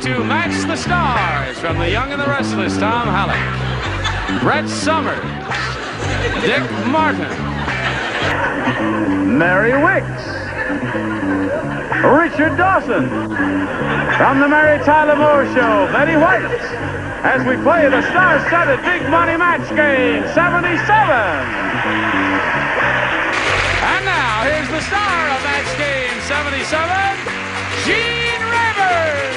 to match the stars from The Young and the Restless, Tom Hallick, Brett Summers, Dick Martin, Mary Wickes, Richard Dawson, from the Mary Tyler Moore Show, Betty White, as we play the star-studded Big Money Match Game 77. And now, here's the star of Match Game 77, Gene Rayburn.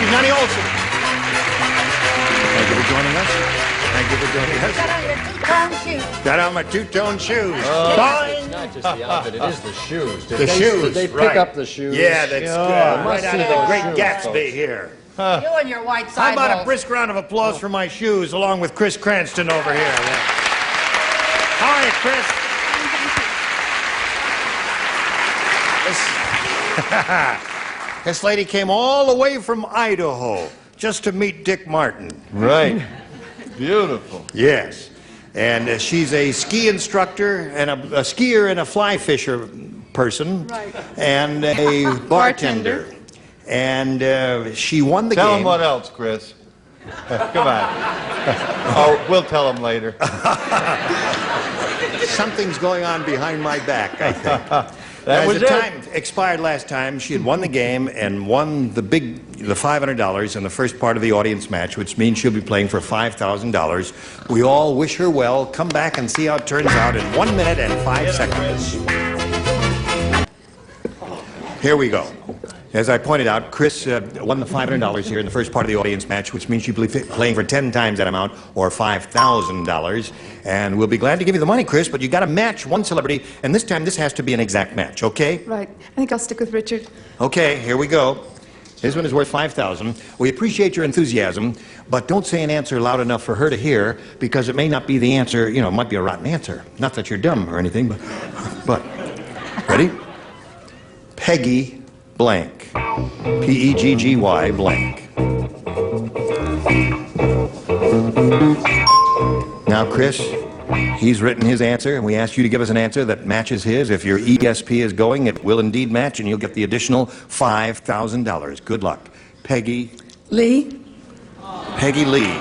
Johnny Olson. Thank you for joining us. Thank you for joining us. Got on your two-tone shoes. Got on my two-tone shoes. It's not just the outfit, it is the shoes. The shoes, Did they pick right. up the shoes? Yeah, that's good. Must Right out see of the those Great shoes, Gatsby folks. here. You and your white How side about a balls. brisk round of applause for my shoes, along with Chris Cranston over here. Yeah. How are you, Chris? This lady came all the way from Idaho just to meet Dick Martin. Right. Beautiful. Yes. And she's a ski instructor and a skier and a fly fisher person. Right. And a bartender. And she won the Tell game. him what else, Chris. Come on. Oh, we'll tell him later. Something's going on behind my back, I think. That was the it. time expired last time, she had won the game and won the $500 in the first part of the audience match, which means she'll be playing for $5,000. We all wish her well. Come back and see how it turns out in 1 minute and 5 seconds. Here we go. As I pointed out, Chris won the $500 here in the first part of the audience match, which means she'll be playing for 10 times that amount, or $5,000. And we'll be glad to give you the money, Chris, but you got to match one celebrity, and this time this has to be an exact match, okay? Right. I think I'll stick with Richard. Okay, here we go. This one is worth $5,000. We appreciate your enthusiasm, but don't say an answer loud enough for her to hear, because it may not be the answer, you know, it might be a rotten answer. Not that you're dumb or anything, but ready? Peggy blank. P-E-G-G-Y blank. Now, Chris, he's written his answer, and we ask you to give us an answer that matches his. If your ESP is going, it will indeed match, and you'll get the additional $5,000. Good luck. Peggy. Lee? Peggy Lee.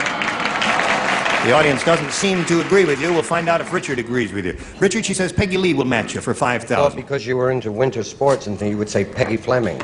The audience doesn't seem to agree with you. We'll find out if Richard agrees with you. Richard, she says Peggy Lee will match you for $5,000. Well, because you were into winter sports and things, you would say Peggy Fleming.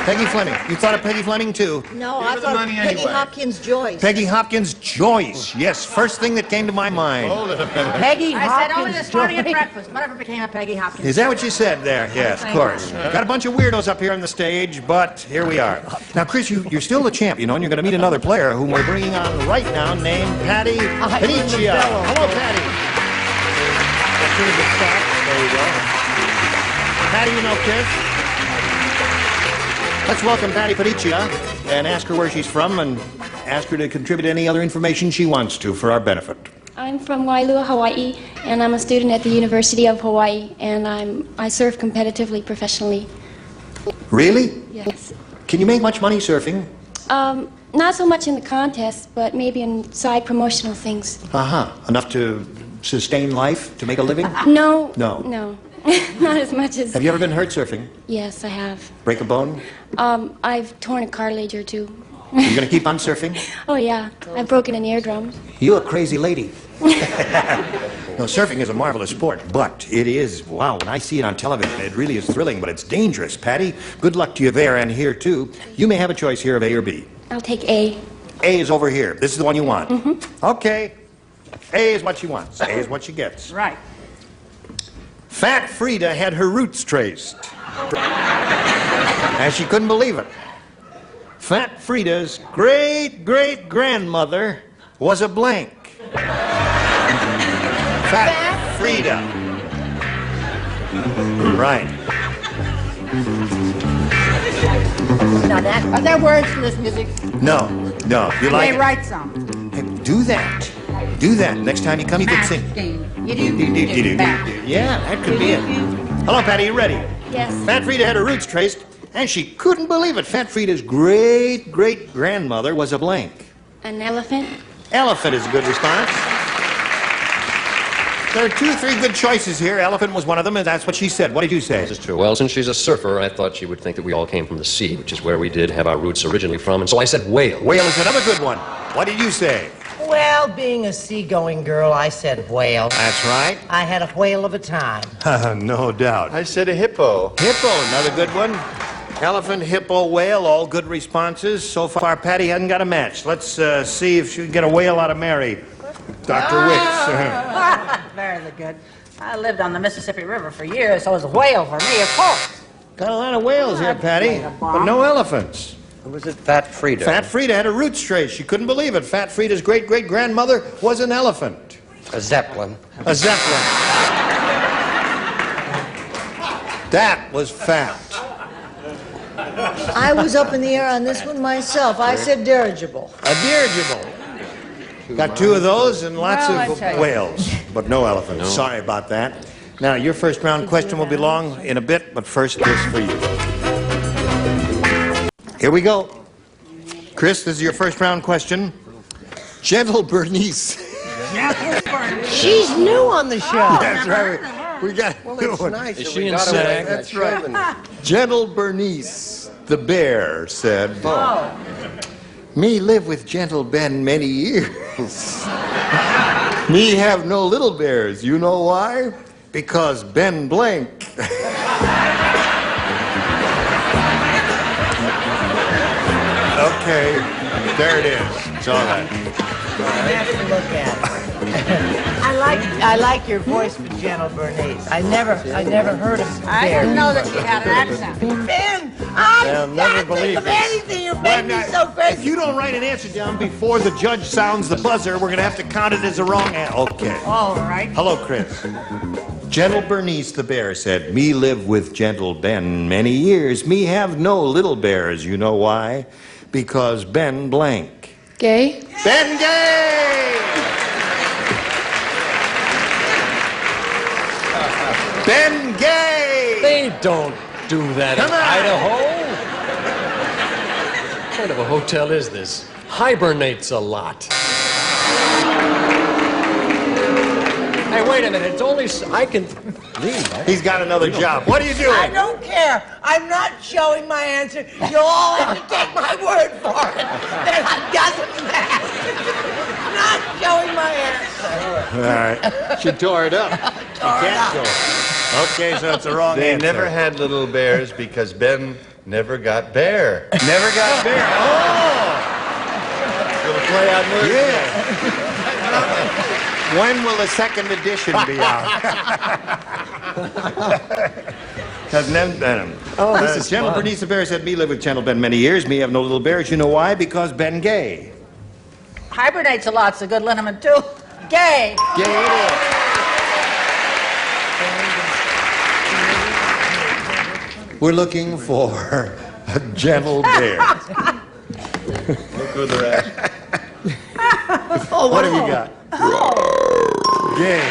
Peggy Fleming. You thought of Peggy Fleming, too? No, I thought Peggy Hopkins Joyce. Peggy Hopkins Joyce. Yes, first thing that came to my mind. Peggy Hopkins I said, oh, this morning at breakfast. Whatever became of Peggy Hopkins. Is that what you said there? Yes, of course. Got a bunch of weirdos up here on the stage, but here we are. Now, Chris, you're still the champ, you know, and you're going to meet another player whom we're bringing on right now, named Patti. Hello, Patti. There you go. Patti, you know Chris? Let's welcome Patti Paticcia and ask her where she's from and ask her to contribute any other information she wants to for our benefit. I'm from Wailua, Hawaii, and I'm a student at the University of Hawaii, and I surf competitively, professionally. Really? Yes. Can you make much money surfing? Not so much in the contest, but maybe in side promotional things. Uh-huh. Enough to sustain life, to make a living? No. No. No. Not as much as... Have you ever been hurt surfing? Yes, I have. Break a bone? I've torn a cartilage or two. Are you going to keep on surfing? Oh, yeah. I've broken an eardrum. You're a crazy lady. No, surfing is a marvelous sport, but it is, wow, when I see it on television, it really is thrilling, but it's dangerous. Patti, good luck to you there and here, too. You may have a choice here of A or B. I'll take A. A is over here. This is the one you want. Mm-hmm. Okay. A is what she wants. A is what she gets. Right. Fat Frida had her roots traced. And she couldn't believe it. Fat Frida's great-great-grandmother was a blank. Fat Frida. Right. Now are there words to this music? No. You like They it? write some. Hey, do that. Do that. Next time you come, you can sing. You do. Yeah, that could be it. Hello, Patti, you ready? Yes. Fat Frida had her roots traced. And she couldn't believe it. Fat Frida's great-great-grandmother was a blank. An elephant. Elephant is a good response. There are 2 or 3 good choices here. Elephant was one of them, and that's what she said. What did you say? This is true. Well, since she's a surfer, I thought she would think that we all came from the sea, which is where we did have our roots originally from, and so I said whale. Whale is another good one. What did you say? Well, being a seagoing girl, I said whale. That's right. I had a whale of a time. No doubt. I said a hippo. Hippo, another good one. Elephant, hippo, whale, all good responses. So far, Patti hasn't got a match. Let's see if she can get a whale out of Mary. Dr. Wickes. Very good. I lived on the Mississippi River for years, so it was a whale for me, of course. Got a lot of whales here, Patti, but no elephants. Who was it? Fat Frida. Fat Frida had a roots trace. She couldn't believe it. Fat Frida's great-great-grandmother was an elephant. A zeppelin. A zeppelin. That was fat. I was up in the air on this one myself. I said dirigible. A dirigible. Got 2 of those and lots of whales, but no elephants. No. Sorry about that. Now, your first round question will be long in a bit, but first, this for you. Here we go. Chris, this is your first round question. Gentle Bernice. She's new on the show. That's right. We got a new one. Nice. Is she in SAG? That's right. Gentle Bernice, the bear, said, me live with Gentle Ben many years. Me have no little bears. You know why? Because Ben blank. Okay, there it is. It's all right. I have to look at it. I like your voice for Gentle Bernice. I never heard of I didn't know that she had an accent. Ben, They'll never believe this. anything. You make me so crazy. If you don't write an answer down before the judge sounds the buzzer, we're going to have to count it as a wrong answer. Okay. All right. Hello, Chris. Gentle Bernice the bear said, me live with Gentle Ben many years. Me have no little bears. You know why? Because Ben blank. Gay? Ben Gay! Ben Gay! They don't do that Come in on. Idaho. What kind of a hotel is this? Hibernates a lot. Hey, wait a minute. It's only... I can leave. Right? He's got another job. What are you doing? I don't care. I'm not showing my answer. You'll all have to take my word for it. That doesn't matter. Not showing my answer. All right. She tore it up. She can't show it. Okay, so it's a wrong They answer. never had little bears because Ben never got bear. Never got bear. Oh! Little play on words. Yeah. When will the second edition be out? Because this is Gentle fun. Bernice the bear said, me live with Gentle Ben many years. Me have no little bears. You know why? Because Ben gay. Hibernates a lot's a good liniment, too. Gay. Gay it is. We're looking for a gentle bear. Look who they're at. What have you got? Gay.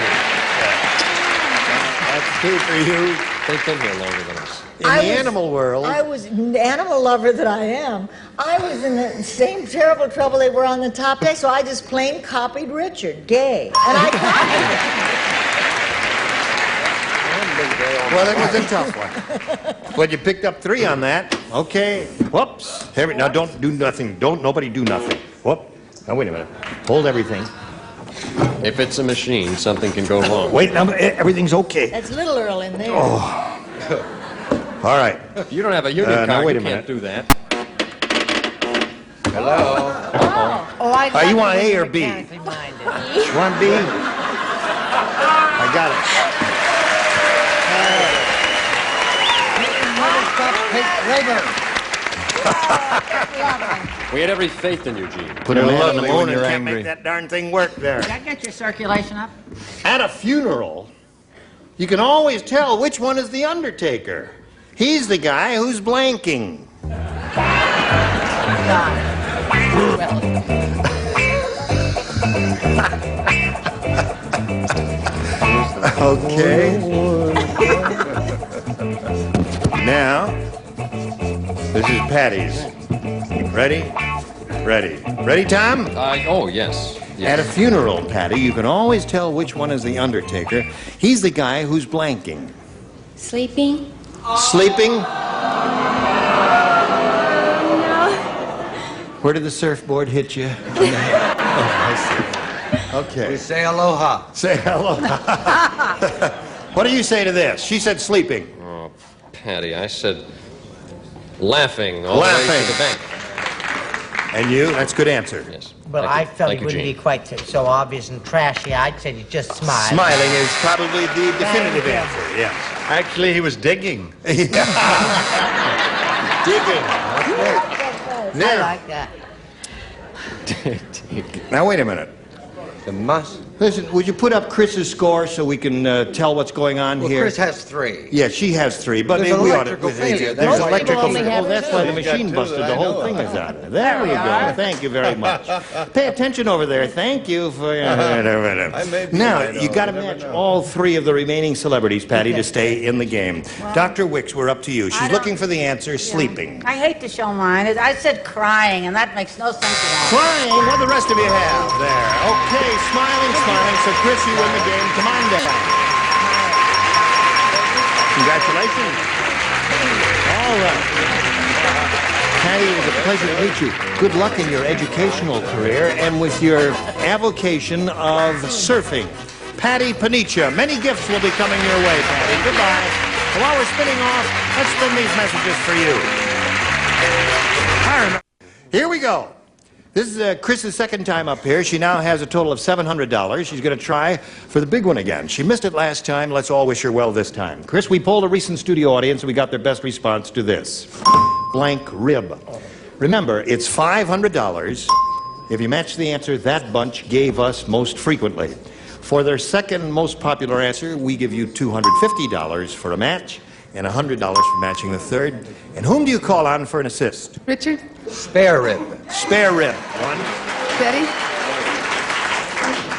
That's 2 for you. They've been here longer than us. In the animal world. I was an animal lover that I am. I was in the same terrible trouble they were on the top deck, so I just plain copied Richard, gay. And I copied Well, it was a tough one. But you picked up 3 on that. Okay. Whoops. Here, now don't do nothing. Nobody do nothing. Whoop. Now, wait a minute. Hold everything. If it's a machine, something can go wrong. Wait, now, everything's okay. That's Little Earl in there. All right. You don't have a union card. now, wait You a can't minute. do that. Hello. Oh, I you want A or B? You mechanically minded. want B? I got it. We had every faith in you, Gene. Put a man on the lovely moon when and you're can't angry. make that darn thing work there. Did that get your circulation up? At a funeral, you can always tell which one is the Undertaker. He's the guy who's blanking. Okay. Now, This is Patty's. Ready? Ready. Ready, Tom? Oh, yes. At a funeral, Patti, you can always tell which one is the Undertaker. He's the guy who's blanking. Sleeping? Sleeping? No. Where did the surfboard hit you? Oh, I see. Okay. We say aloha. Say aloha. What do you say to this? She said sleeping. Oh, Patti, I said laughing all Laughing. the way to the bank. And you? That's a good answer. Yes. Well, Thank you. I felt Thank it you, wouldn't Gene. be quite so obvious and trashy. I'd say you just smile. Smiling is probably the definitive you. answer, yes. Actually, he was digging. Digging. I Now, like that. now, wait a minute. The must. Listen, would you put up Chris's score so we can tell what's going on Well, here? Chris has 3. Yeah, she has 3, but There's maybe an we ought to... electrical failure. There's Most electrical people only failure. have Oh, that's why the He's machine got 2 busted. that The I whole know thing of. is out. There we go. Thank you very much. Pay attention over there. Thank you for... Now, you got to match all 3 of the remaining celebrities, Patti, to stay in the game. Dr. Wickes, we're up to you. She's looking for the answer, sleeping. I hate to show mine. I said crying, and that makes no sense at all. Crying, what do the rest of you have there? Okay, smiling. So, Chris, you win the game. Come on down. Congratulations. All right. Patti, it was a pleasure to meet you. Good luck in your educational career and with your avocation of surfing. Patti Panicia, many gifts will be coming your way, Patti. Goodbye. And while we're spinning off, let's spin these messages for you. Here we go. This is Chris's second time up here. She now has a total of $700. She's going to try for the big one again. She missed it last time. Let's all wish her well this time. Chris, we polled a recent studio audience and we got their best response to this. Blank rib. Remember, it's $500. If you match the answer that bunch gave us most frequently. For their second most popular answer, we give you $250 for a match and $100 for matching the third. And whom do you call on for an assist? Richard? Spare rib. Spare rib. 1. Betty?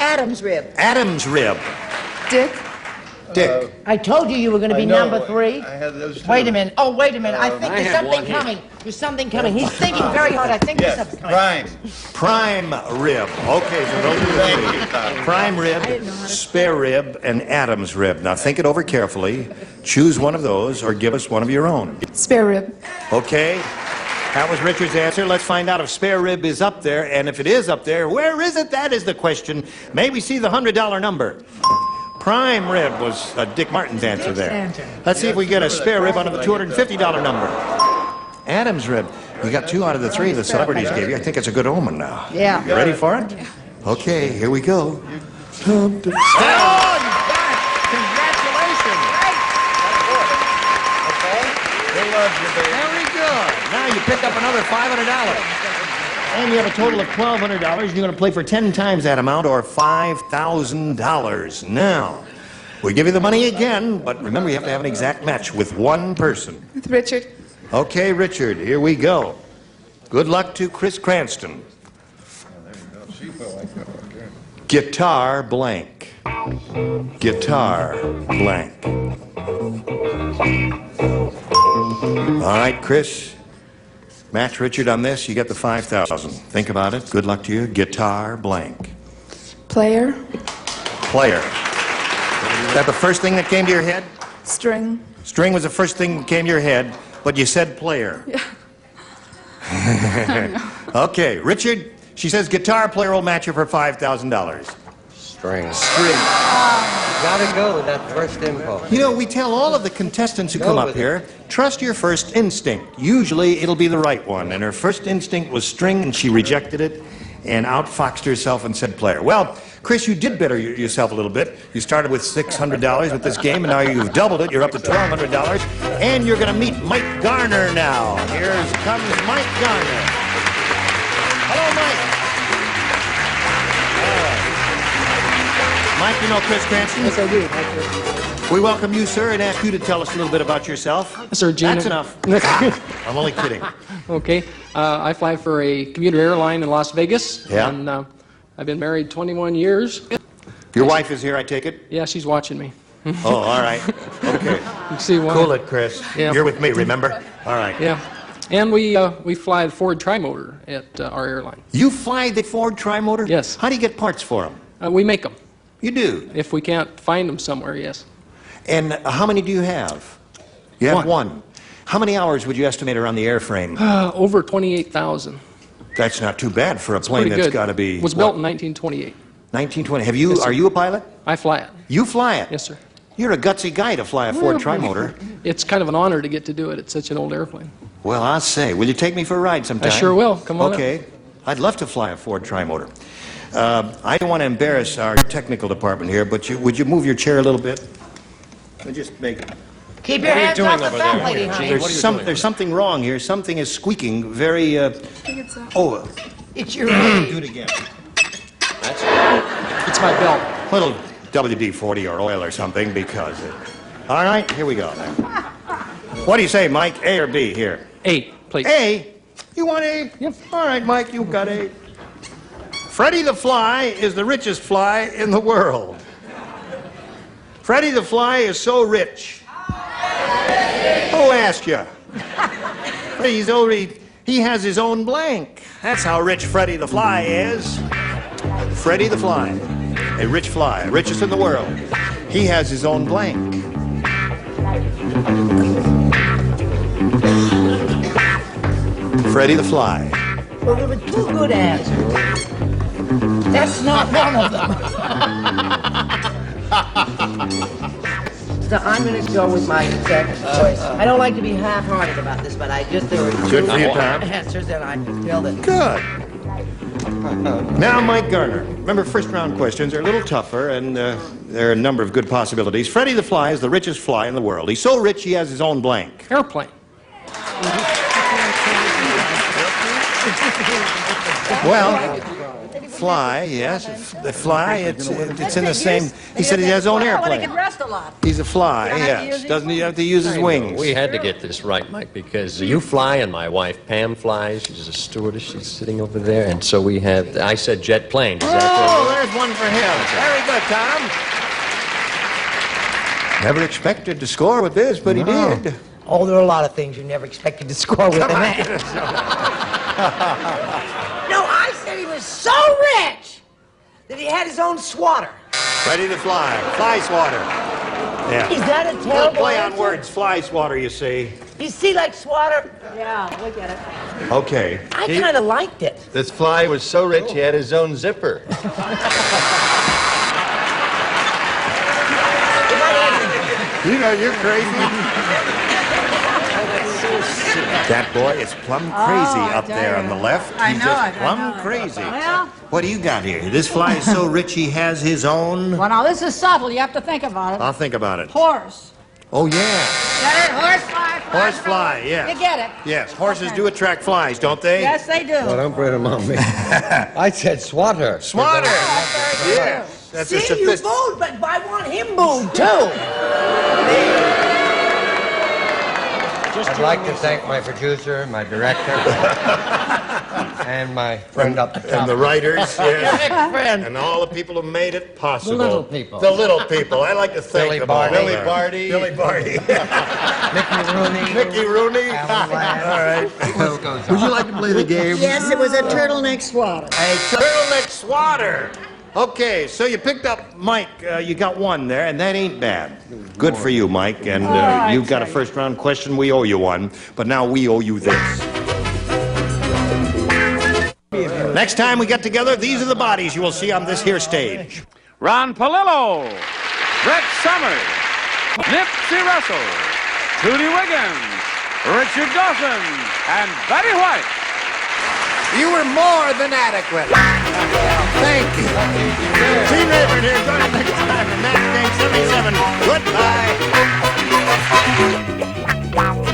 Adam's rib. Adam's rib. Dick? Dick. I told you were going to be number 3. I had those 2. Wait a minute. Oh, wait a minute. I think I there's have something one here. coming. There's something coming. He's thinking very hard. I think there's Yes, something coming. prime. Prime rib. Okay, so those are the Thank you, 3. Tom. Prime rib, spare rib, and Adam's rib. Now think it over carefully. Choose one of those or give us one of your own. Spare rib. Okay? That was Richard's answer. Let's find out if spare rib is up there. And if it is up there, where is it? That is the question. May we see the $100 number? Prime rib was Dick Martin's answer there. Let's see if we get a spare rib under the $250 number. Adam's rib. You got 2 out of the 3 the celebrities gave you. I think it's a good omen now. Yeah. You ready for it? Okay, here we go. Congratulations! Very good. Now you pick up another $500. And you have a total of $1,200. You're going to play for 10 times that amount, or $5,000. Now, we give you the money again, but remember you have to have an exact match with one person. With Richard? Okay, Richard, here we go. Good luck to Chris Cranston. Guitar blank. Guitar blank. All right, Chris. Match Richard on this, you get the $5,000. Think about it. Good luck to you. Guitar blank. Player? Player. Is that the first thing that came to your head? String? String was the first thing that came to your head, but you said player. Yeah. Okay, Richard, she says guitar player will match you for $5,000. String. String. Gotta go with that first impulse. You know, we tell all of the contestants who come up here, trust your first instinct. Usually it'll be the right one. And her first instinct was string, and she rejected it and outfoxed herself and said player. Well, Chris, you did better yourself a little bit. You started with $600 with this game, and now you've doubled it. You're up to $1,200. And you're going to meet Mike Garner now. Here comes Mike Garner. Hello, Mike. Mike, you know Chris Cranston? Yes, I do. We welcome you, sir, and ask you to tell us a little bit about yourself. Sir, Gina. That's enough. I'm only kidding. Okay. I fly for a commuter airline in Las Vegas. Yeah. And I've been married 21 years. Your wife is here, I take it? Yeah, she's watching me. Oh, all right. Okay. You see why? Cool it, Chris. Yeah. You're with me, remember? All right. Yeah. And we fly the Ford Tri-Motor at our airline. You fly the Ford Tri-Motor? Yes. How do you get parts for them? We make them. You do? If we can't find them somewhere, yes. And how many do you have? You have one. How many hours would you estimate are on the airframe? Over 28,000. That's not too bad for a plane that's got to be... Was built in 1928. 1920. Yes, are you a pilot? I fly it. You fly it? Yes, sir. You're a gutsy guy to fly a Ford Tri-Motor. It's kind of an honor to get to do it. It's such an old airplane. Well, I'll say. Will you take me for a ride sometime? I sure will. Come on Okay. I'd love to fly a Ford Tri-Motor. I don't want to embarrass our technical department here, but would you move your chair a little bit? Just make... Keep your hands off the fat lady, honey. There's something wrong here. Something is squeaking very... It's your age. Do it again. It's my belt. Little WD-40 or oil or something, because... All right, here we go. What do you say, Mike? A or B here? A, please. A? You want A? Yep. All right, Mike, you got A. Freddie the Fly is the richest fly in the world. Freddie the Fly is so rich. Who asked you? He has his own blank. That's how rich Freddie the Fly is. Freddie the Fly, a rich fly, richest in the world. He has his own blank. Freddie the Fly. Well, there were two good answers. That's not one of them. So I'm going to go with my second choice. I don't like to be half-hearted about this, but there were two Good for you, Tom. answers, and I feel that... Good. Now, Mike Garner. Remember, first-round questions are a little tougher, and there are a number of good possibilities. Freddie the Fly is the richest fly in the world. He's so rich he has his own blank. Airplane. Well, fly, yes. The fly, it's in the same... He said he has his own He airplane. can rest a lot. He's a fly, yes. Doesn't he have to use his wings? We had to get this right, Mike, because you fly and my wife Pam flies. She's a stewardess. She's sitting over there, and so we had. I said jet plane. Does that there's one for him. Very good, Tom. Never expected to score with this, but he did. Oh, there are a lot of things you never expected to score with. No, I said he was so rich that he had his own swatter. Ready to fly. Fly swatter. Yeah. Is that a Little terrible play on answer? words. Fly swatter, you see. You see, like swatter? Yeah, look at it. Okay. I kind of liked it. This fly was so rich he had his own zipper. You know, you're crazy. That boy is plumb crazy up there on the left. He's just plumb crazy. Well, What do you got here? This fly is so rich he has his own... well, now this is subtle. You have to think about it. I'll think about it. Horse. Oh, yeah. Get it? Horsefly. Horsefly, yes. You get it? Yes, horses do attract flies, don't they? Yes, they do. Well, don't put him on me. I said swatter. Swatter. Very Yes. That's a See, you booed, but I want him booed, too. I'd like to thank my producer, my director, and my friend up the top. And the writers, yes. Friend. And all the people who made it possible. The little people. The little people. I like to thank Billy them all. Barty. Billy Barty. Billy Barty. Mickey Rooney. Mickey Rooney. Alan Ladd. All right. The list goes on. Would you like to play the game? Yes, it was a turtleneck swatter. A turtleneck swatter. Okay, so you picked up Mike. You got one there, and that ain't bad. Good for you, Mike. And you've got a first-round question. We owe you one, but now we owe you this. Next time we get together, these are the bodies you will see on this here stage. Ron Palillo, Brett Summers, Nipsey Russell, Trudy Wiggins, Richard Dawson, and Betty White. You were more than adequate. Thank you. Gene Rayburn here. Join us next time for Match Game 77. Goodbye.